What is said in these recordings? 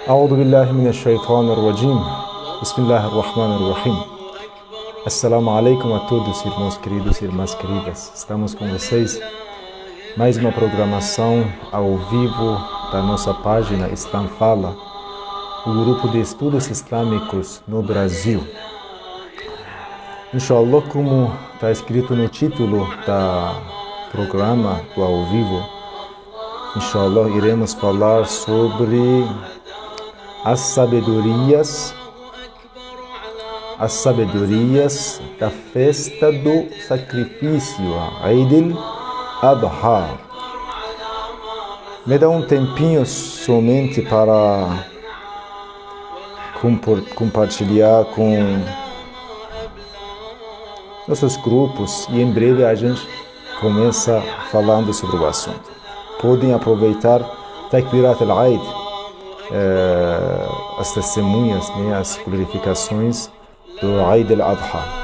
أعوذ بالله من الشيطان الرجيم. بسم الله الرحمن الرحيم. Assalamu alaikum a todos, irmãos queridos e irmãs queridas. Estamos com vocês. Mais uma programação ao vivo da nossa página Islam Fala, o grupo de estudos islâmicos no Brasil. Inshallah, como está escrito no título do programa do ao vivo, inshallah, iremos falar sobre as sabedorias da festa do sacrifício, Eid al-Adha. Me dá um tempinho somente para compartilhar com nossos grupos e em breve a gente começa falando sobre o assunto. Podem aproveitar Takbirat al-Eid, as testemunhas, né, as glorificações do Eid al-Adha.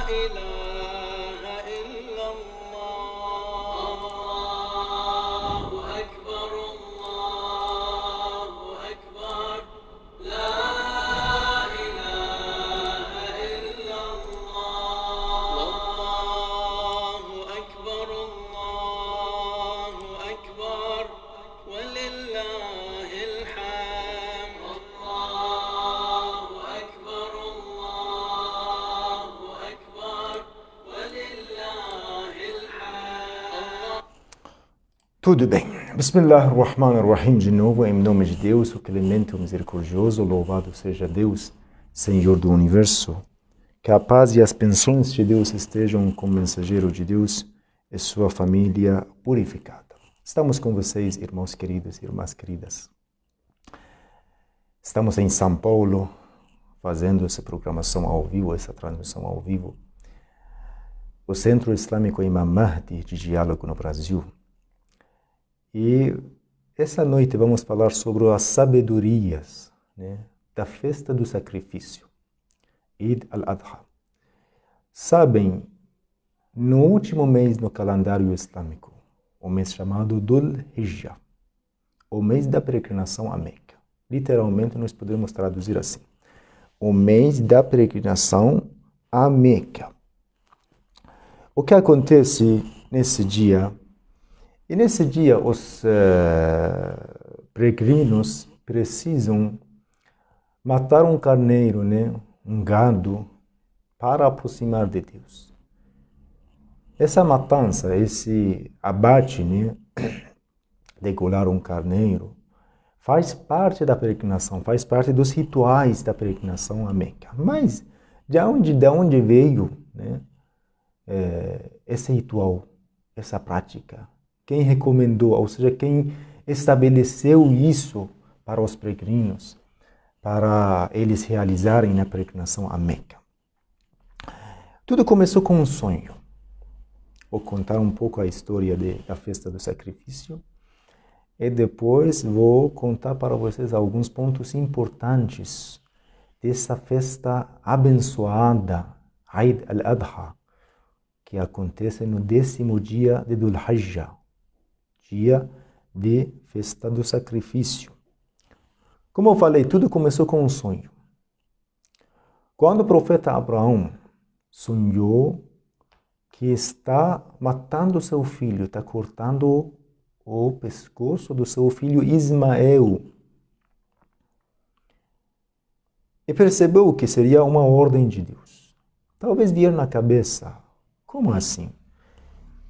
Tudo bem. Bismillahirrahmanirrahim. De novo, em nome de Deus, o clemente, o misericordioso, louvado seja Deus, Senhor do Universo. Que a paz e as bênçãos de Deus estejam com o mensageiro de Deus e sua família purificada. Estamos com vocês, irmãos queridos e irmãs queridas. Estamos em São Paulo, fazendo essa programação ao vivo, essa transmissão ao vivo. O Centro Islâmico Imam Mahdi de Diálogo no Brasil. E essa noite vamos falar sobre as sabedorias, né, da festa do sacrifício, Eid al-Adha. Sabem, no último mês no calendário islâmico, o mês chamado Dhul Hijjah, o mês da peregrinação a Meca. Literalmente nós podemos traduzir assim: o mês da peregrinação a Meca. O que acontece nesse dia? E nesse dia, os peregrinos precisam matar um carneiro, né, um gado, para aproximar de Deus. Essa matança, esse abate, né, degolar um carneiro, faz parte da peregrinação, faz parte dos rituais da peregrinação a Meca. Mas de onde veio, né, esse ritual, essa prática? Quem recomendou, ou seja, quem estabeleceu isso para os peregrinos, para eles realizarem na peregrinação a Meca? Tudo começou com um sonho. Vou contar um pouco a história da festa do sacrifício e depois vou contar para vocês alguns pontos importantes dessa festa abençoada, Eid al-Adha, que acontece no 10º dia de Dhul Hijjah, dia de festa do sacrifício. Como eu falei, tudo começou com um sonho. Quando o profeta Abraão sonhou que está matando seu filho, está cortando o pescoço do seu filho Ismael, e percebeu que seria uma ordem de Deus. Talvez vier na cabeça: como assim?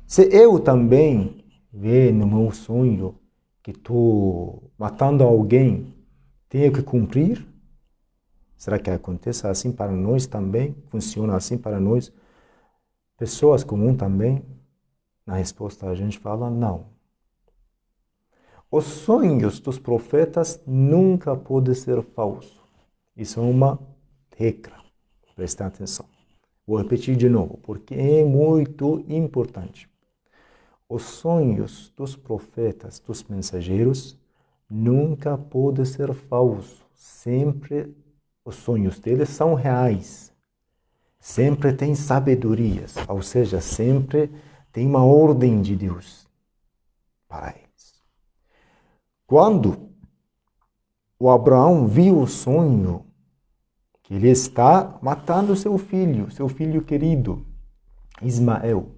Se eu também ver no meu sonho que estou matando alguém, tenho que cumprir? Será que acontece assim para nós também? Funciona assim para nós? Pessoas comuns também? Na resposta a gente fala não. Os sonhos dos profetas nunca podem ser falsos. Isso é uma regra. Prestem atenção. Vou repetir de novo, porque é muito importante. Os sonhos dos profetas, dos mensageiros, nunca podem ser falsos. Sempre os sonhos deles são reais. Sempre tem sabedorias, ou seja, sempre tem uma ordem de Deus para eles. Quando o Abraão viu o sonho que ele está matando seu filho querido, Ismael.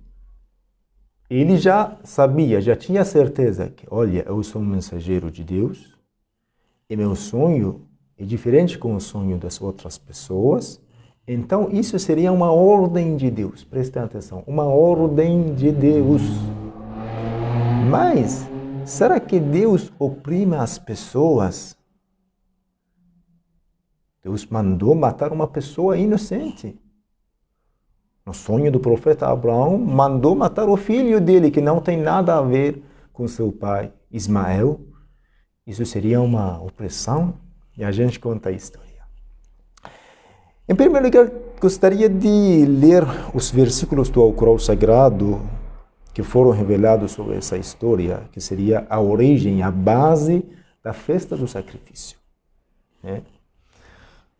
Ele já sabia, já tinha certeza que, olha, eu sou um mensageiro de Deus e meu sonho é diferente com o sonho das outras pessoas. Então, isso seria uma ordem de Deus. Prestem atenção, uma ordem de Deus. Mas, será que Deus oprime as pessoas? Deus mandou matar uma pessoa inocente. No sonho do profeta Abraão, mandou matar o filho dele, que não tem nada a ver com seu pai, Ismael. Isso seria uma opressão? E a gente conta a história. Em primeiro lugar, gostaria de ler os versículos do Alcorão Sagrado que foram revelados sobre essa história, que seria a origem, a base da festa do sacrifício.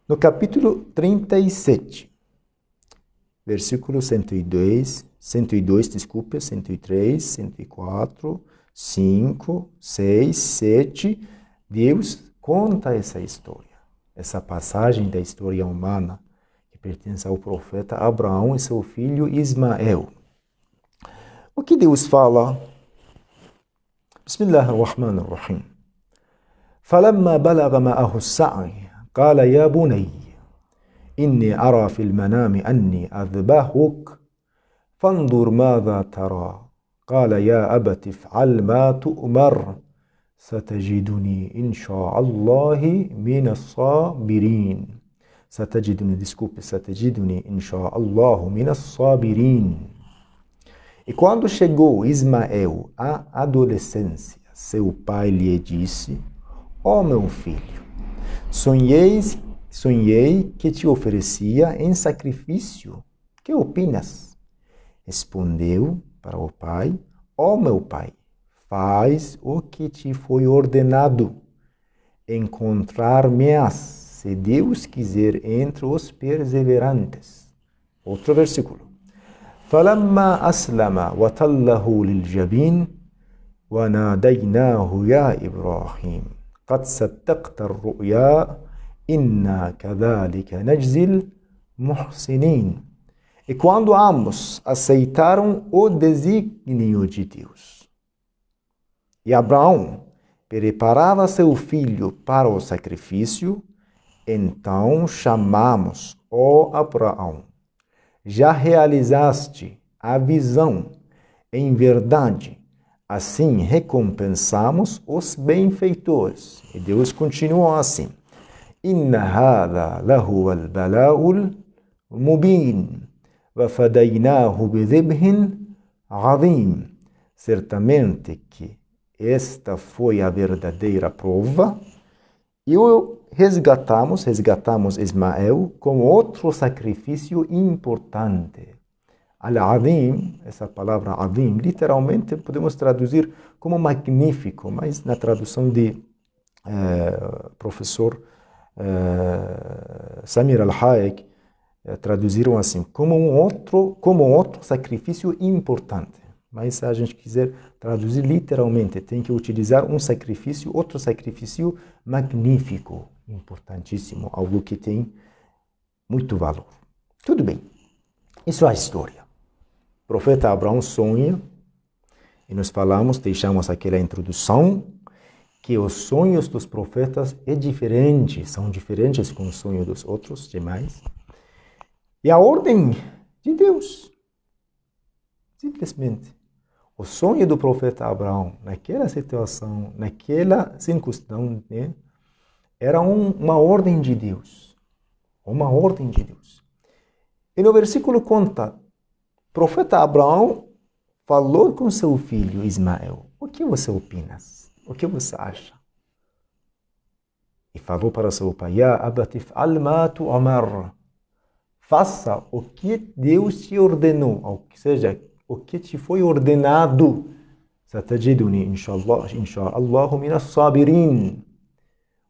No capítulo 37, versículo 102, 103, 104, 5, 6, 7, Deus conta essa história, essa passagem da história humana que pertence ao profeta Abraão e seu filho Ismael. O que Deus fala? Bismillahirrahmanirrahim. فَلَمَّا بَلَغَ مَعَهُ السَّعْيَ قَالَ يَا بُنَيَّ إِنِّي أَرَى فِي الْمَنَامِ أَنِّي أَذْبَحُكَ فَانظُرْ مَاذَا تَرَى قَالَ يَا أَبَتِ افْعَلْ مَا تُؤْمَرُ سَتَجِدُنِي إِنْ شَاءَ اللَّهِ مِنَ الصَّابِرِينَ ستجدني إن شاء الله من الصابرين. E quando chegou Ismael à adolescência, seu pai lhe disse: Ó meu filho, sonhei que te oferecia em sacrifício. Que opinas? Respondeu para o pai: Ó meu pai, faz o que te foi ordenado. Encontrar-me-ás, se Deus quiser, entre os perseverantes. Outro versículo. فَلَمَّا أَسْلَمَ وَتَلَّهُ لِلْجَبِينِ وَنَادَيْنَاهُ يَا إِبْرَاهِيمُ قَدْ صَدَّقْتَ الرُّؤْيَا إِنَّا كَذَلِكَ نَجْزِي الْمُحْسِنِينَ. E quando ambos aceitaram o desígnio de Deus, e Abraão preparava seu filho para o sacrifício, então chamamos: ó Abraão, já realizaste a visão, em verdade, assim recompensamos os benfeitores. E Deus continuou assim: Inna hadha lahu al-bala'ul mubin, wa fadaynahu bidhibhin azim. Certamente que esta foi a verdadeira prova, e resgatamos Ismael com outro sacrifício importante. Al-Azim, essa palavra Azim, literalmente podemos traduzir como magnífico, mas na tradução de professor Samir Al-Hayek, traduziram assim, como outro sacrifício importante. Mas se a gente quiser traduzir literalmente, tem que utilizar outro sacrifício magnífico, importantíssimo, algo que tem muito valor. Tudo bem, isso é a história. O profeta Abraão sonha, e nós deixamos aquela introdução, que os sonhos dos profetas são diferentes com o sonho dos outros demais. E a ordem de Deus, simplesmente. O sonho do profeta Abraão, naquela situação, naquela circunstância, era uma ordem de Deus. Uma ordem de Deus. E no versículo conta, o profeta Abraão falou com seu filho Ismael: o que você opina? O que você acha? E falou para seu pai: Ya abati if'al ma tu'mar. Faça o que Deus te ordenou, ou seja, o que te foi ordenado. Satajiduni insha'Allah min as-sabirin.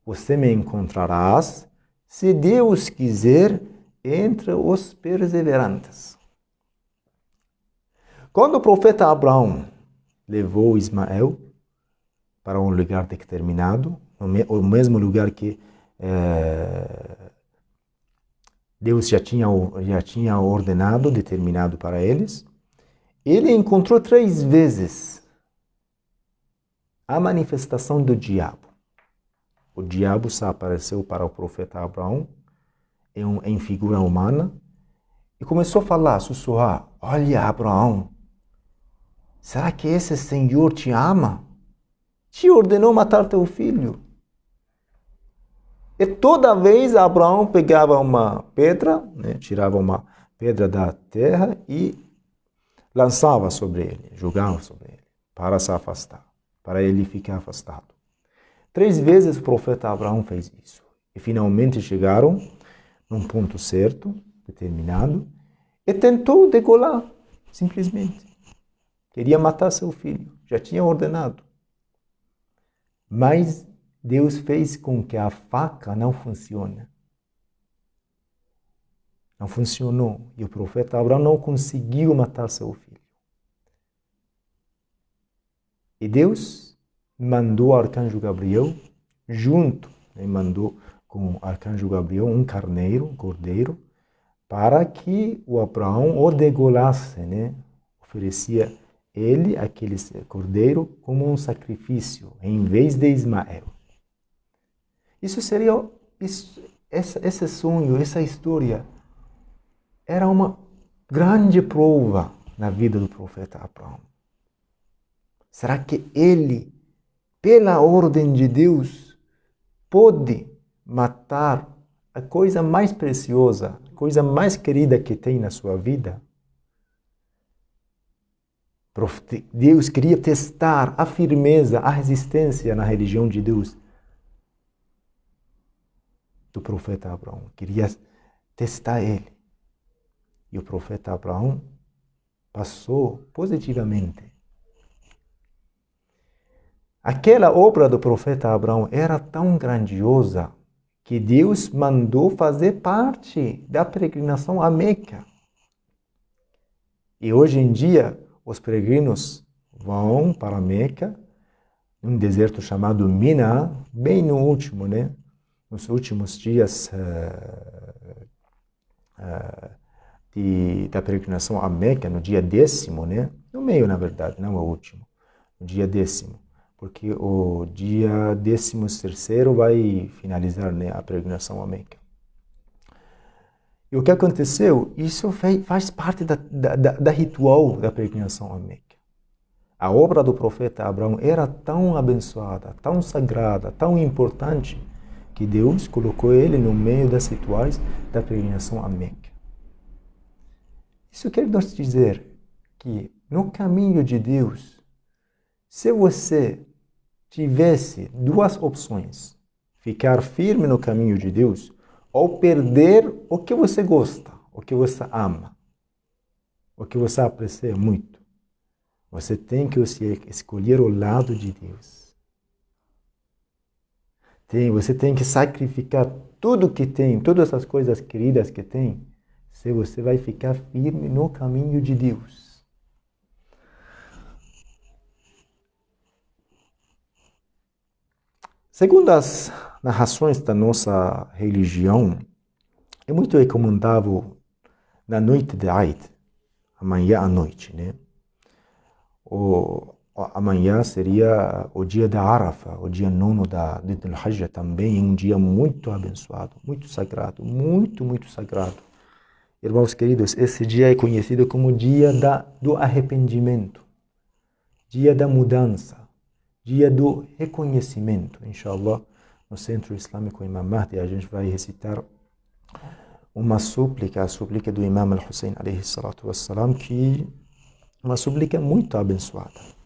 Você me encontrarás, se Deus quiser, entre os perseverantes. Quando o profeta Abraão levou Ismael para um lugar determinado, o mesmo lugar que Deus já tinha ordenado, determinado para eles. Ele encontrou 3 vezes a manifestação do diabo. O diabo se apareceu para o profeta Abraão em figura humana e começou a falar, sussurrar: olha, Abraão, será que esse Senhor te ama? Te ordenou matar teu filho. E toda vez Abraão pegava uma pedra, né, tirava uma pedra da terra e lançava sobre ele, jogava sobre ele, para se afastar, para ele ficar afastado. 3 vezes o profeta Abraão fez isso. E finalmente chegaram num ponto certo, determinado, e tentou degolar, simplesmente. Queria matar seu filho, já tinha ordenado. Mas Deus fez com que a faca não funcione. Não funcionou. E o profeta Abraão não conseguiu matar seu filho. E Deus mandou o arcanjo Gabriel, mandou com o arcanjo Gabriel um cordeiro, para que o Abraão o degolasse, né? Oferecia ele, aquele cordeiro, como um sacrifício, em vez de Ismael. Esse sonho, essa história, era uma grande prova na vida do profeta Abraão. Será que ele, pela ordem de Deus, pode matar a coisa mais preciosa, a coisa mais querida que tem na sua vida? Deus queria testar a firmeza, a resistência na religião de Deus do profeta Abraão. Queria testar ele. E o profeta Abraão passou positivamente. Aquela obra do profeta Abraão era tão grandiosa que Deus mandou fazer parte da peregrinação a Meca. E hoje em dia, os peregrinos vão para Meca, num deserto chamado Mina, bem no último, né? Nos últimos dias da peregrinação a Meca, no dia 10º, né? No meio, na verdade, não o último, no dia 10º. Porque o dia 13º vai finalizar, né, a peregrinação a Meca. E o que aconteceu? Isso faz parte da ritual da peregrinação a Meca. A obra do profeta Abraão era tão abençoada, tão sagrada, tão importante, que Deus colocou ele no meio das rituais da peregrinação a Meca. Isso quer nos dizer que no caminho de Deus, se você tivesse 2 opções, ficar firme no caminho de Deus ou perder o que você gosta, o que você ama, o que você aprecia muito, você tem que escolher o lado de Deus. Você tem que sacrificar tudo que tem, todas as coisas queridas que tem, se você vai ficar firme no caminho de Deus. Segundo as narrações da nossa religião, é muito recomendável na noite de Eid, amanhã à noite, né? Amanhã seria o dia da Arafah, o dia 9º do Hajj, também um dia muito abençoado, muito sagrado, muito, muito sagrado. Irmãos queridos, esse dia é conhecido como dia do arrependimento, dia da mudança, dia do reconhecimento. Inshallah, no Centro Islâmico Imam Mahdi, a gente vai recitar uma súplica, a súplica do Imam Al-Hussein, alayhi salatu wassalam, que é uma súplica muito abençoada.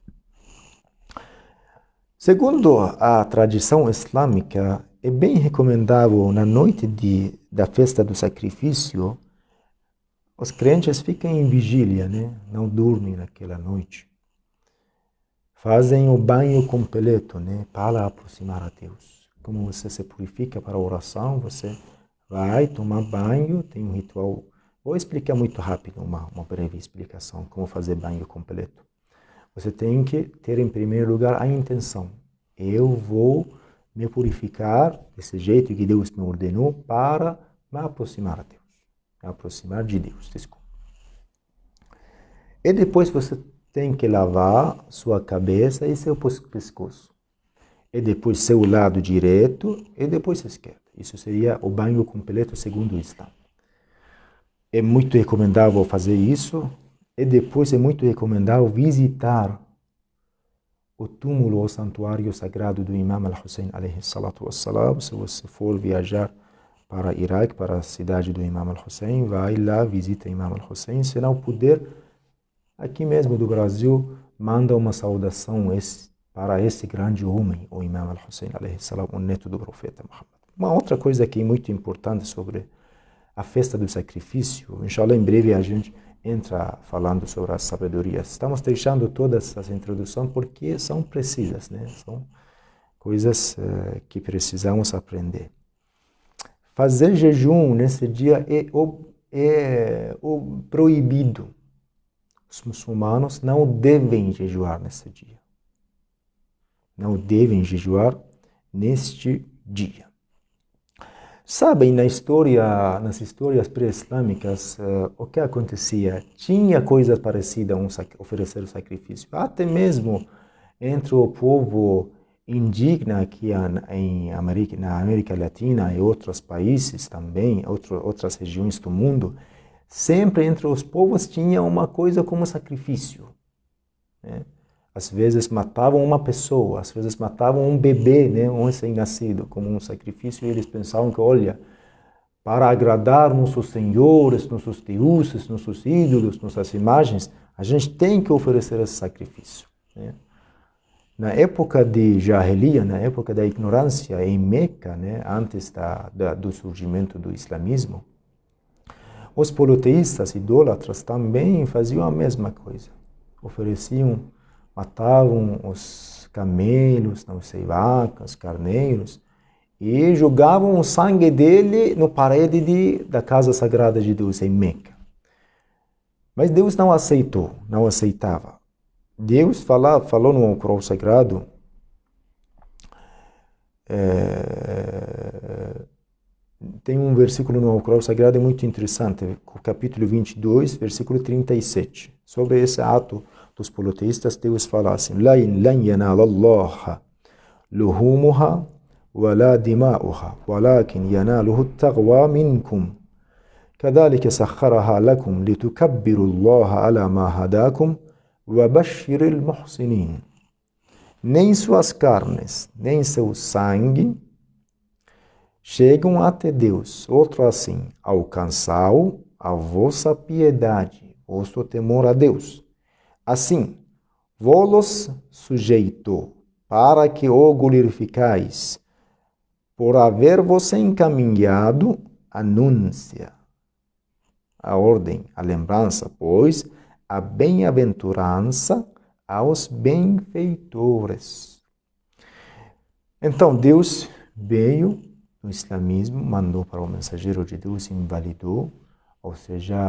Segundo a tradição islâmica, é bem recomendável na noite da festa do sacrifício, os crentes ficam em vigília, né? Não dormem naquela noite. Fazem o banho completo, né? Para aproximar a Deus. Como você se purifica para a oração, você vai tomar banho, tem um ritual. Vou explicar muito rápido, uma breve explicação, como fazer banho completo. Você tem que ter, em primeiro lugar, a intenção. Eu vou me purificar desse jeito que Deus me ordenou para me aproximar a Deus. Me aproximar de Deus, desculpa. E depois você tem que lavar sua cabeça e seu pescoço. E depois seu lado direito e depois esquerdo. Isso seria o banho completo segundo o Islã. É muito recomendável fazer isso. E depois é muito recomendável visitar o túmulo ou santuário sagrado do Imam al-Hussein alayhi salatu wassalam. Se você for viajar para o Iraque, para a cidade do Imam al-Hussein, vai lá, visita o Imam al-Hussein. Se não puder, aqui mesmo do Brasil, manda uma saudação para esse grande homem, o Imam al-Hussein alayhi salam, o neto do profeta Muhammad. Uma outra coisa que é muito importante sobre a festa do sacrifício, inshallah em breve a gente entra falando sobre as sabedorias. Estamos deixando todas essas introduções porque são precisas, né? São coisas que precisamos aprender. Fazer jejum nesse dia é o proibido. Os muçulmanos não devem jejuar nesse dia. Não devem jejuar neste dia. Sabem, nas histórias pré-islâmicas, o que acontecia? Tinha coisa parecida a oferecer o sacrifício. Até mesmo entre o povo indígena aqui na América Latina e outros países também, outras regiões do mundo, sempre entre os povos tinha uma coisa como sacrifício. Né? Às vezes matavam uma pessoa, às vezes matavam um bebê, né, um recém-nascido, como um sacrifício, e eles pensavam que, olha, para agradar nossos senhores, nossos deuses, nossos ídolos, nossas imagens, a gente tem que oferecer esse sacrifício. Né? Na época de Jahiliya, na época da ignorância em Meca, né, antes do surgimento do islamismo, os politeístas, idólatras, também faziam a mesma coisa. Matavam os camelos, não sei, vacas, carneiros, e jogavam o sangue dele na parede da casa sagrada de Deus em Meca. Mas Deus não aceitava. Deus falou no Alcorão Sagrado, tem um versículo no Alcorão Sagrado muito interessante, capítulo 22, versículo 37, sobre esse ato dos politeístas. Deus fala assim: "Lan yanala Allah luhumuha wala dima'uha, walakin yanaluhu at-taqwa minkum. Kadhalika sakhkharaha lakum litukabbiru Allah ala ma hadakum wa bashshiril muhsinin." Nem suas carnes, nem seu sangue chegam até Deus. Outro assim: alcançai a vossa piedade, vosso temor a Deus. Assim, vos sujeitou, para que o glorificais, por haver-vos encaminhado a núncia, a ordem, a lembrança, pois, a bem-aventurança aos benfeitores. Então, Deus veio no islamismo, mandou para o mensageiro de Deus, invalidou, ou seja,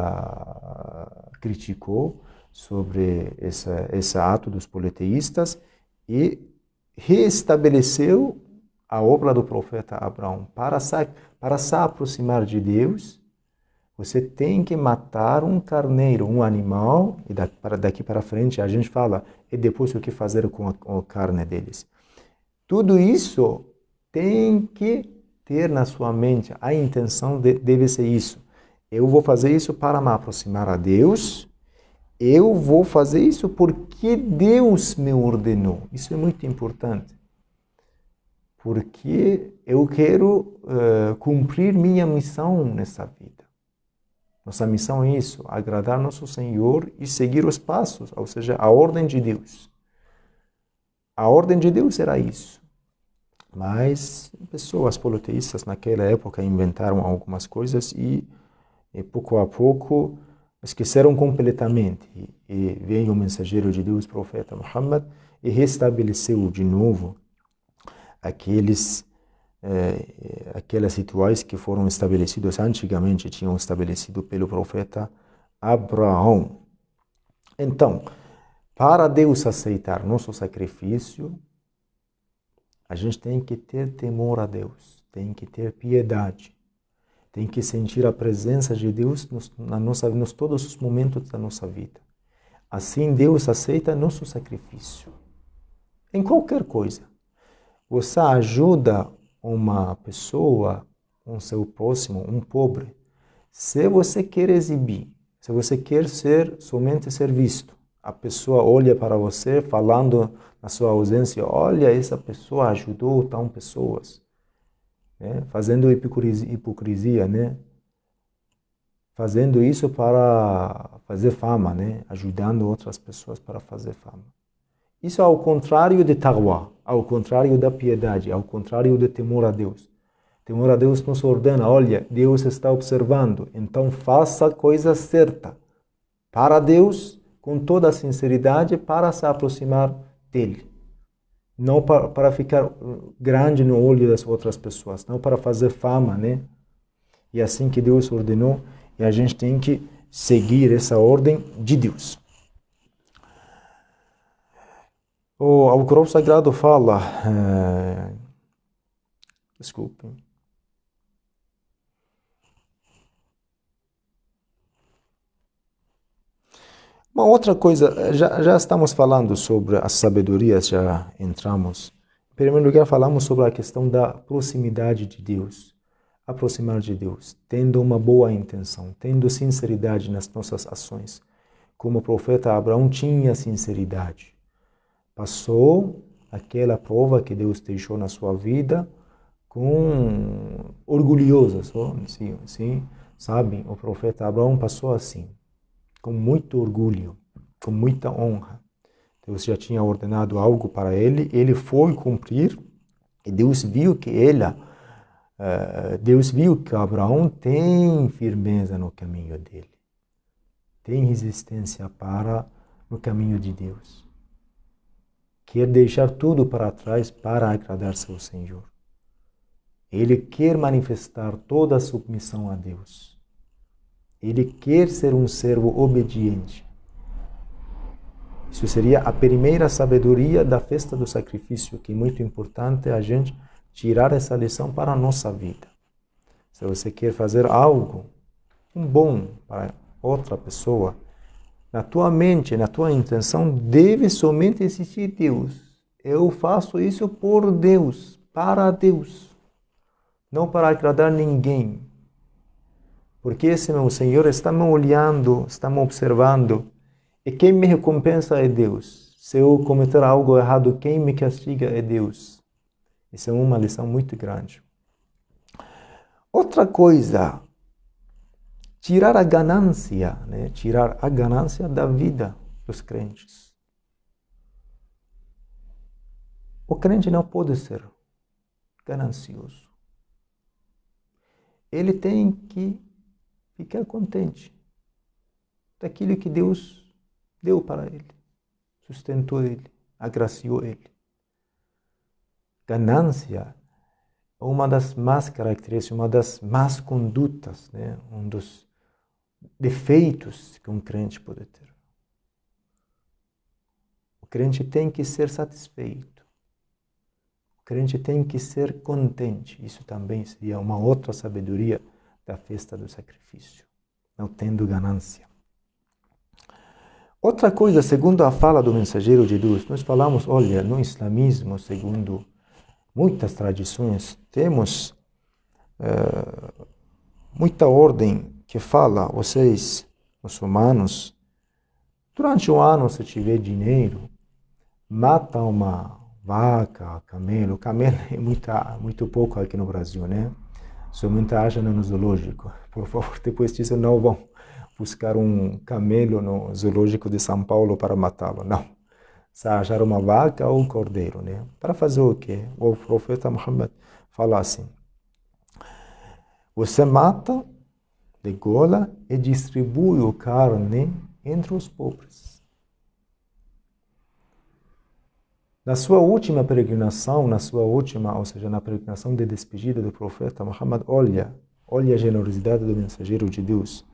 criticou sobre esse ato dos politeístas e reestabeleceu a obra do profeta Abraão. Para se aproximar de Deus, você tem que matar um carneiro, um animal, e daqui para frente a gente fala, e depois o que fazer com a carne deles. Tudo isso tem que ter na sua mente, a intenção deve ser isso. Eu vou fazer isso para me aproximar a Deus, eu vou fazer isso porque Deus me ordenou. Isso é muito importante. Porque eu quero cumprir minha missão nessa vida. Nossa missão é isso, agradar nosso Senhor e seguir os passos, ou seja, a ordem de Deus. A ordem de Deus era isso. Mas pessoas politeístas naquela época inventaram algumas coisas e pouco a pouco esqueceram completamente. E veio o mensageiro de Deus, o profeta Muhammad, e restabeleceu de novo aquelas rituais que foram estabelecidos antigamente, tinham estabelecido pelo profeta Abraão. Então, para Deus aceitar nosso sacrifício, A gente tem que ter temor a Deus, tem que ter piedade, tem que sentir a presença de Deus nos todos os momentos da nossa vida. Assim Deus aceita nosso sacrifício. Em qualquer coisa. Você ajuda uma pessoa, um seu próximo, um pobre. Se você quer exibir, se você quer somente ser visto, a pessoa olha para você falando na sua ausência, olha, essa pessoa ajudou tão pessoas, né? Fazendo hipocrisia, né? Fazendo isso para fazer fama, né? Ajudando outras pessoas para fazer fama. Isso é ao contrário de taqwa, ao contrário da piedade, ao contrário de temor a Deus. Temor a Deus nos ordena, olha, Deus está observando, então faça a coisa certa para Deus, com toda a sinceridade, para se aproximar dele. Não para ficar grande no olho das outras pessoas, não para fazer fama, né? E assim que Deus ordenou, e a gente tem que seguir essa ordem de Deus. O Alcorão Sagrado fala, desculpe. Uma outra coisa, já estamos falando sobre as sabedorias, já entramos. Em primeiro lugar, falamos sobre a questão da proximidade de Deus, aproximar de Deus, tendo uma boa intenção, tendo sinceridade nas nossas ações. Como o profeta Abraão tinha sinceridade. Passou aquela prova que Deus deixou na sua vida com orgulhoso, sim, sabe? O profeta Abraão passou assim, com muito orgulho, com muita honra. Deus já tinha ordenado algo para ele, ele foi cumprir e Deus viu que Abraão tem firmeza no caminho dele, tem resistência no caminho de Deus. Quer deixar tudo para trás para agradar seu Senhor. Ele quer manifestar toda a submissão a Deus. Ele quer ser um servo obediente. Isso seria a primeira sabedoria da festa do sacrifício, que é muito importante a gente tirar essa lição para a nossa vida. Se você quer fazer algo, bom para outra pessoa, na tua mente, na tua intenção, deve somente existir Deus. Eu faço isso por Deus, para Deus, não para agradar ninguém. Porque esse meu Senhor está me olhando, está me observando, e quem me recompensa é Deus. Se eu cometer algo errado, quem me castiga é Deus. Isso é uma lição muito grande. Outra coisa, tirar a ganância, né? Tirar a ganância da vida dos crentes. O crente não pode ser ganancioso. Ele tem que ficar contente daquilo que Deus deu para ele, sustentou ele, agraciou ele. Ganância é uma das más características, uma das más condutas, né? Um dos defeitos que um crente pode ter. O crente tem que ser satisfeito. O crente tem que ser contente. Isso também seria uma outra sabedoria da festa do sacrifício, não tendo ganância. Outra coisa, segundo a fala do mensageiro de Deus, nós falamos, olha, no islamismo, segundo muitas tradições, temos muita ordem que fala, vocês, muçulmanos, durante o ano, se tiver dinheiro, mata uma vaca, camelo. Camelo é muito pouco aqui no Brasil, né? Somente acha no zoológico. Por favor, depois disso não vão buscar um camelo no zoológico de São Paulo para matá-lo. Não. Se achar uma vaca ou um cordeiro, né? Para fazer o quê? O profeta Muhammad fala assim: você mata, degola e distribui a carne entre os pobres. Na sua última peregrinação, ou seja, na peregrinação de despedida do profeta Muhammad, olha a generosidade do mensageiro de Deus,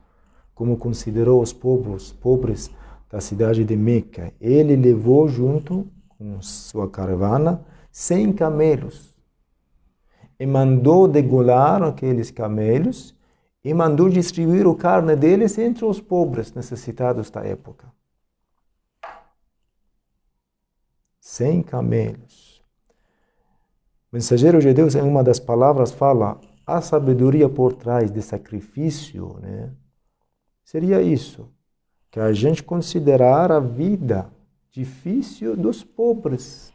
como considerou os pobres da cidade de Meca. Ele levou junto com sua caravana 100 camelos. E mandou degolar aqueles camelos e mandou distribuir a carne deles entre os pobres necessitados da época. 100 camelos. O mensageiro de Deus, em uma das palavras, fala a sabedoria por trás de sacrifício, né? Seria isso, que a gente considerar a vida difícil dos pobres.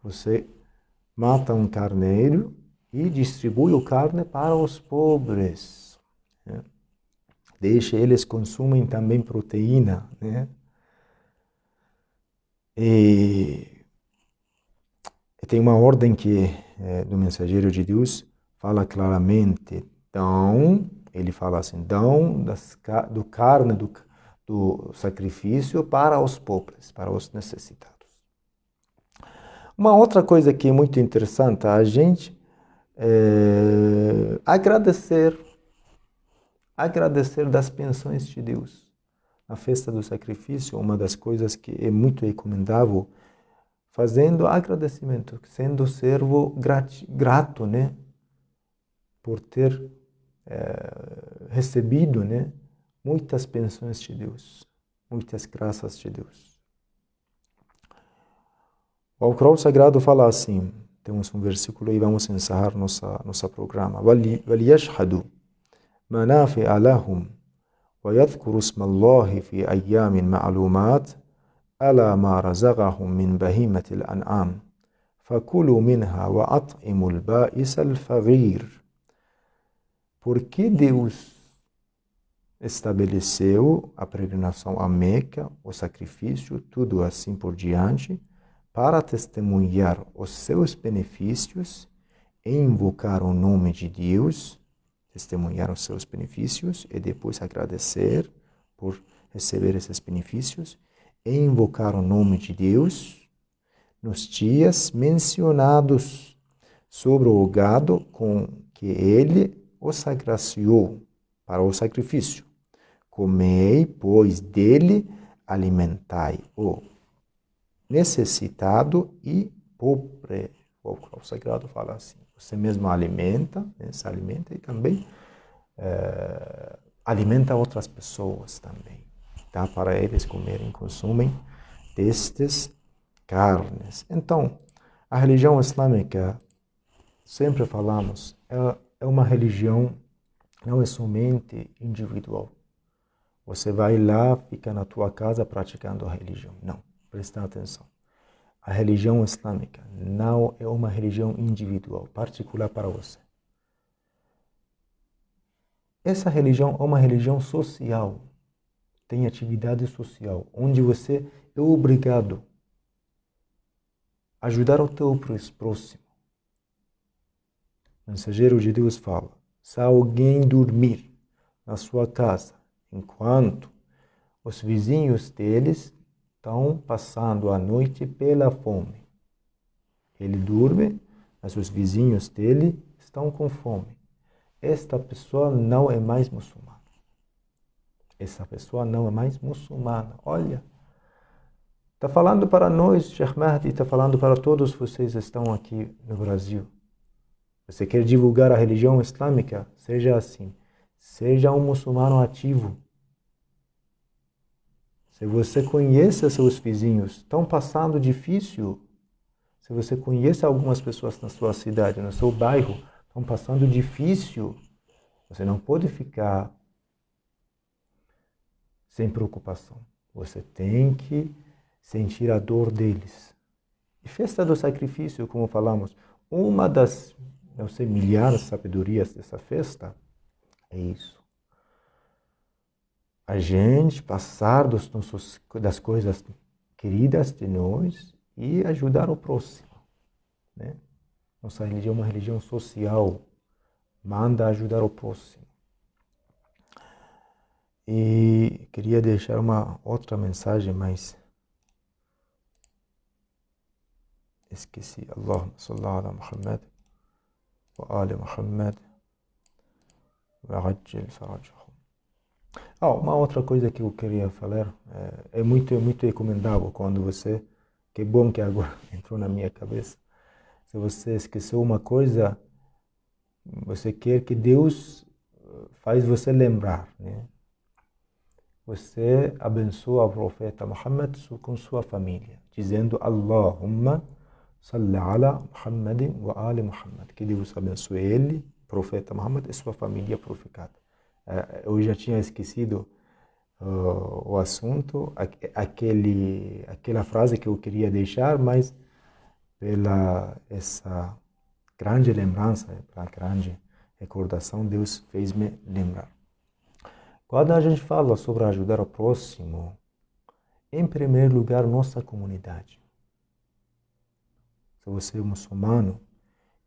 Você mata um carneiro e distribui a carne para os pobres, né? Deixa eles consumem também proteína, né? E tem uma ordem que do mensageiro de Deus fala claramente, dão, ele fala assim, dão do carne do sacrifício para os pobres, para os necessitados. Uma outra coisa que é muito interessante, a gente agradecer das bênçãos de Deus. Na festa do sacrifício, uma das coisas que é muito recomendável, fazendo agradecimento, sendo servo grato, né, por ter recebido, né, muitas bênçãos de Deus, muitas graças de Deus. O Alcorão Sagrado fala assim, temos um versículo e vamos encerrar nosso programa. وَلِيَشْهَدُوا مَنَافِعَ لَهُمْ وَيَذْكُرُوا اسْمَ اللَّهِ فِي أَيَّامٍ مَعْلُومَاتٍ أَلَا مَا رَزَقَهُم مِّن بَهِيمَةِ الْأَنْعَامِ فَكُلُوا مِنْهَا وَأَطْعِمُوا الْبَائِسَ الْفَقِيرَ. Porque Deus estabeleceu a peregrinação a Meca, o sacrifício, tudo assim por diante, para testemunhar os seus benefícios e invocar o nome de Deus, testemunhar os seus benefícios e depois agradecer por receber esses benefícios e invocar o nome de Deus nos dias mencionados sobre o gado com que ele os agraciou para o sacrifício. Comei, pois, dele, alimentai-o necessitado e pobre. O Sagrado fala assim, você mesmo alimenta, né, se alimenta e também alimenta outras pessoas também. Dá para eles comerem, consumem destes carnes. Então, a religião islâmica, sempre falamos, é uma religião, não é somente individual. Você vai lá, fica na tua casa praticando a religião. Não, presta atenção. A religião islâmica não é uma religião individual, particular para você. Essa religião é uma religião social, tem atividade social, onde você é obrigado a ajudar o teu próximo. O mensageiro de Deus fala, se alguém dormir na sua casa, enquanto os vizinhos deles estão passando a noite pela fome. Ele dorme, mas os vizinhos dele estão com fome. Esta pessoa não é mais muçulmana. Essa pessoa não é mais muçulmana. Olha, está falando para nós, Sheikh Mahdi, está falando para todos vocês que estão aqui no Brasil. Você quer divulgar a religião islâmica? Seja assim. Seja um muçulmano ativo. Se você conhece seus vizinhos, estão passando difícil. Se você conhece algumas pessoas na sua cidade, no seu bairro, estão passando difícil, você não pode ficar sem preocupação. Você tem que sentir a dor deles. E festa do sacrifício, como falamos, uma das, não sei, milhares de sabedorias dessa festa é isso. A gente passar das coisas queridas de nós e ajudar o próximo, né? Nossa religião é uma religião social, manda ajudar o próximo. E queria deixar uma outra mensagem, mas esqueci. Allahumma salli ala Muhammad wa ali Muhammad wa ajil farajahum. Uma outra coisa que eu queria falar, é muito recomendável quando você, que bom que agora entrou na minha cabeça, se você esqueceu uma coisa, você quer que Deus faz você lembrar, né? Você abençoa o profeta Muhammad com sua família, dizendo Allahumma salli ala Muhammadin wa ali Muhammad. Que Deus abençoe ele, profeta Muhammad, e sua família purificada. Eu já tinha esquecido o assunto, aquela frase que eu queria deixar, mas pela essa grande lembrança, pela grande recordação, Deus fez-me lembrar. Quando a gente fala sobre ajudar o próximo, em primeiro lugar, nossa comunidade. Se você é muçulmano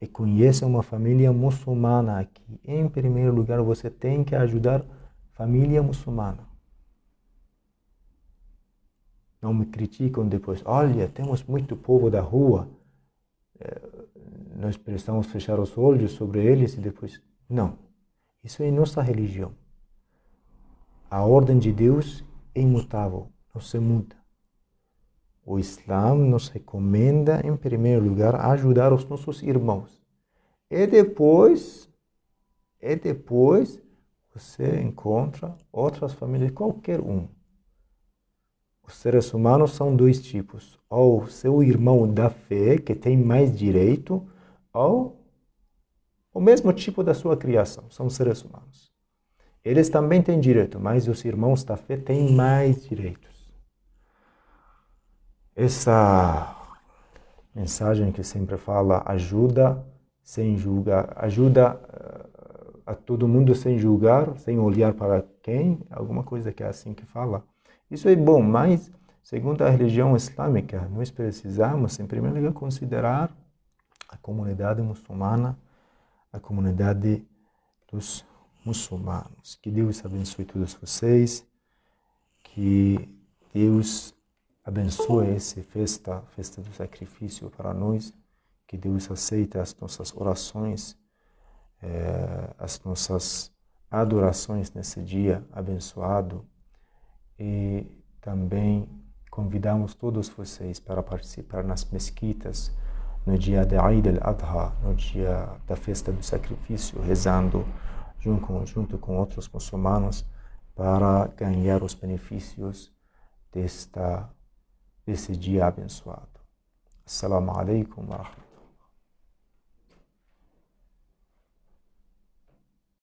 e conhece uma família muçulmana aqui, em primeiro lugar, você tem que ajudar a família muçulmana. Não me criticam depois. Olha, temos muito povo da rua, nós precisamos fechar os olhos sobre eles e depois... Não, isso é nossa religião. A ordem de Deus é imutável, não se muda. O Islã nos recomenda, em primeiro lugar, ajudar os nossos irmãos. E depois você encontra outras famílias, qualquer um. Os seres humanos são dois tipos. Ou seu irmão da fé, que tem mais direito, ou o mesmo tipo da sua criação, são seres humanos. Eles também têm direito, mas os irmãos da fé têm mais direitos. Essa mensagem que sempre fala, ajuda sem julgar, ajuda a todo mundo sem julgar, sem olhar para quem, alguma coisa que é assim que fala. Isso é bom, mas segundo a religião islâmica, nós precisamos, em primeiro lugar, considerar a comunidade muçulmana, a comunidade dos muçulmanos. Que Deus abençoe todos vocês, que Deus abençoe essa festa do sacrifício para nós, que Deus aceite as nossas orações, as nossas adorações nesse dia abençoado, e também convidamos todos vocês para participar nas mesquitas no dia de Eid al-Adha, no dia da festa do sacrifício, rezando junto com outros muçulmanos para ganhar os benefícios desse dia abençoado. Assalamu alaikum wa rahmatullahi.